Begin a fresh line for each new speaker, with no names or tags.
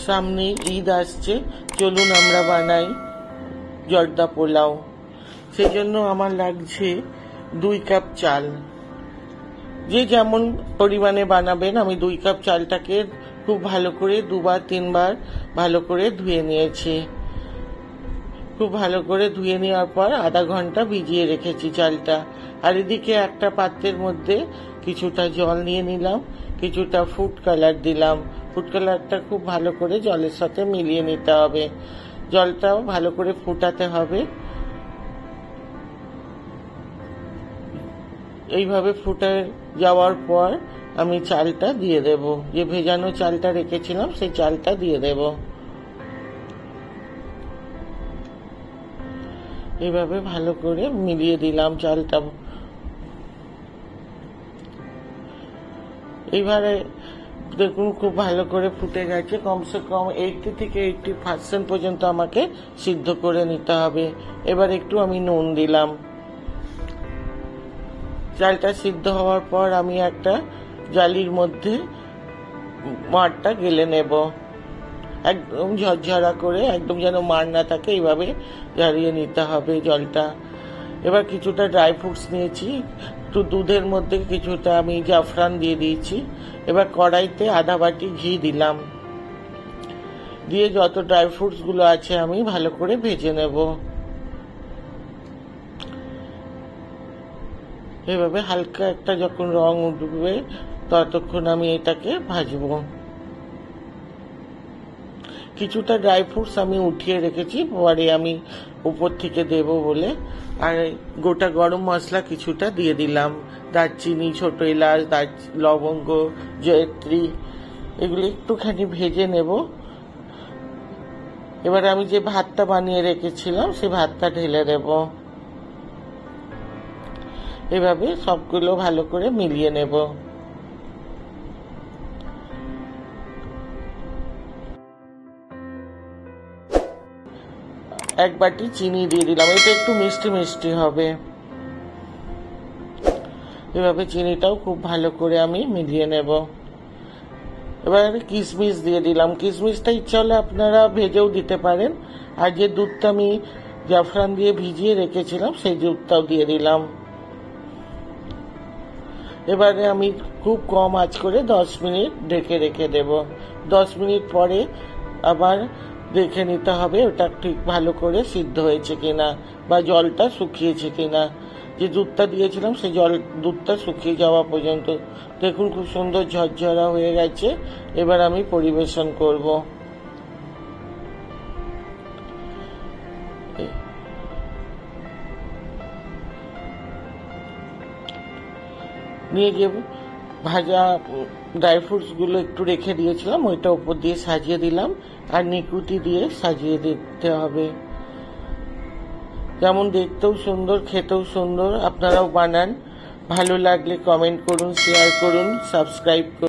সামনে ঈদ আসছে, চলুন আমরা বানাই জর্দা পোলাও। সেই জন্য আমার লাগছে 2 কাপ চাল। যে যেমন পরিমাণে বানাবেন, আমি 2 কাপ চালটাকে খুব ভালো করে 2-3 বার ভালো করে ধুয়ে নিয়েছি। খুব ভালো করে ধুয়ে নেওয়ার পর আধা ঘন্টা ভিজিয়ে রেখেছি চালটা। আর এদিকে একটা পাত্রের মধ্যে কিছুটা জল নিয়ে নিলাম, কিছুটা ফুড কালার দিলাম। ফুড কালারটা খুব ভালো করে জলের সাথে মিলিয়ে নিতে হবে। জলটাও ভালো করে ফুটাতে হবে। এইভাবে ফুটে যাওয়ার পর আমি চালটা দিয়ে দেব, যে ভেজানো চালটা রেখেছিলাম সেই চালটা দিয়ে দেব। এইভাবে ভালো করে মিলিয়ে দিলাম চালটা। এইবারে দেখুন খুব ভালো করে ফুটে গেছে। কমসে কম 80 থেকে 80% পর্যন্ত আমাকে সিদ্ধ করে নিতে হবে। এবার একটু আমি নুন দিলাম। চালটা সিদ্ধ হওয়ার পর আমি একটা জালির মধ্যে মাড়টা গেলে নেব, একদম ঝরঝরা করে, একদম যেন মাড় না থাকে, এইভাবে ঝরিয়ে নিতে হবে জলটা। এবার কিছুটা ড্রাই ফ্রুটস নিয়েছি, একটু দুধের মধ্যে কিছুটা আমি জাফরান দিয়ে দিয়েছি। এবার কড়াইতে আধা বাটি ঘি দিলাম, দিয়ে যত ড্রাই ফ্রুটস গুলো আছে আমি ভালো করে ভেজে নেব। এভাবে হালকা একটা যখন রং উঠবে ততক্ষণ আমি এটাকে ভাজবো। কিছুটা ড্রাই ফ্রুটস আমি উঠিয়ে রেখেছি, পরে আমি উপর থেকে দেব বলে। আর গোটা গরম মশলা কিছুটা দিয়ে দিলাম, দারচিনি, ছোট এলাচ, লবঙ্গ, জয়ত্রী, এগুলো একটুখানি ভেজে নেব। এবার আমি যে ভাতটা বানিয়ে রেখেছিলাম সেই ভাতটা ঢেলে দেব। এভাবে সবগুলো ভালো করে মিলিয়ে নেব। এক বাটি চিনি দিয়ে দিলাম, এটা একটু মিষ্টি মিষ্টি হবে। এভাবে চিনিটাও খুব ভালো করে আমি মিলিয়ে নেব। এবার কিশমিশ দিয়ে দিলাম। কিশমিশটা ইচ্ছা হলে আপনারা ভেজেও দিতে পারেন। আর যে দুধটা আমি জাফরান দিয়ে ভিজিয়ে রেখেছিলাম সেই দুধটাও দিয়ে দিলাম। এবারে আমি খুব কম আঁচ করে 10 মিনিট ঢেকে রেখে দেব। 10 মিনিট পরে আবার দেখে নিতে হবে ওটা ঠিক ভালো করে সিদ্ধ হয়েছে কিনা, বা জলটা শুকিয়েছে কিনা। যে দুধটা দিয়েছিলাম সেই দুধটা শুকিয়ে যাওয়া পর্যন্ত। দেখুন খুব সুন্দর ঝরঝরা হয়ে গেছে। এবার আমি পরিবেশন করব। নিয়ে যে ভাজা ড্রাই ফ্রুটস গুলো একটু রেখে দিয়েছিলাম ওইটা উপর দিয়ে সাজিয়ে দিলাম, আর নিকুতি দিয়ে সাজিয়ে দিতে হবে। যেমন দেখতেও সুন্দর, খেতেও সুন্দর। আপনারাও বানান। ভালো লাগলে কমেন্ট করুন, শেয়ার করুন, সাবস্ক্রাইব করুন।